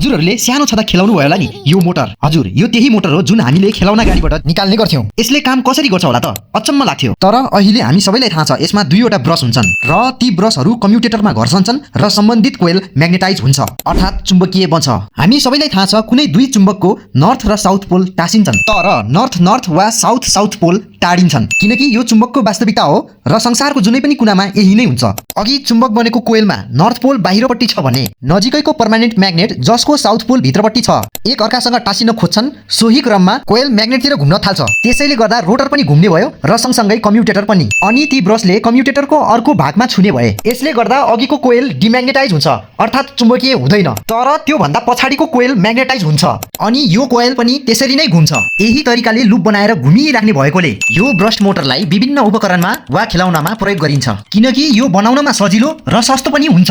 हजुरहरूले सानो छँदा खेलाउनु भयो होला नि यो मोटर। हजुर यो त्यही मोटर हो जुन हामीले खेलाउना गाडीबाट निकाल्ने गर्थ्यौं। यसले काम कसरी गर्छ होला त अचम्म लाग्थ्यो। तर अहिले हामी सबैलाई थाहा छ यसमा दुईवटा ब्रश हुन्छन् र ती ब्रशहरू कम्युटेटरमा घर्षन्छन् र सम्बन्धित कोइल म्याग्नेटाइज हुन्छ अर्थात चुम्बकीय बन्छ। हामी सबैलाई थाहा छ कुनै दुई चुम्बकको नर्थ र साउथ पोल टाँसिन्छन् तर नर्थ वा साउथ पोल टाढिन्छन् किनकि यो चुम्बकको वास्तविकता हो र संसारको जुनै पनि कुनामा यही नै हुन्छ। अघि चुम्बक बनेको कोइलमा नर्थ पोल बाहिरपट्टि छ भने नजिकैको पर्मानेन्ट म्याग्नेट जसको साउथ पोल भित्रपट्टि छ एक अर्कासँग टाँसिन खोज्छन्। सोही क्रममा कोइल म्याग्नेटतिर घुम्न थाल्छ। त्यसैले गर्दा रोटर पनि घुम्ने भयो र सँगसँगै कम्युटेटर पनि। अनि ती ब्रशले कम्युटेटरको अर्को भागमा छुने भए यसले गर्दा अघिको कोइल डिम्याग्नेटाइज हुन्छ अर्थात चुम्बकीय हुँदैन तर त्यो भन्दा पछाडिको कोइल म्याग्नेटाइज हुन्छ अनि यो कोइल पनि त्यसरी नै घुम्छ। यही तरिकाले लुप बनाएर घुमिराख्ने भएकोले यो ब्रश मोटरलाई विभिन्न उपकरणमा वा खेलाउनामा प्रयोग गरिन्छ किनकि यो बनाउनमा सजिलो र सस्तो पनि हुन्छ।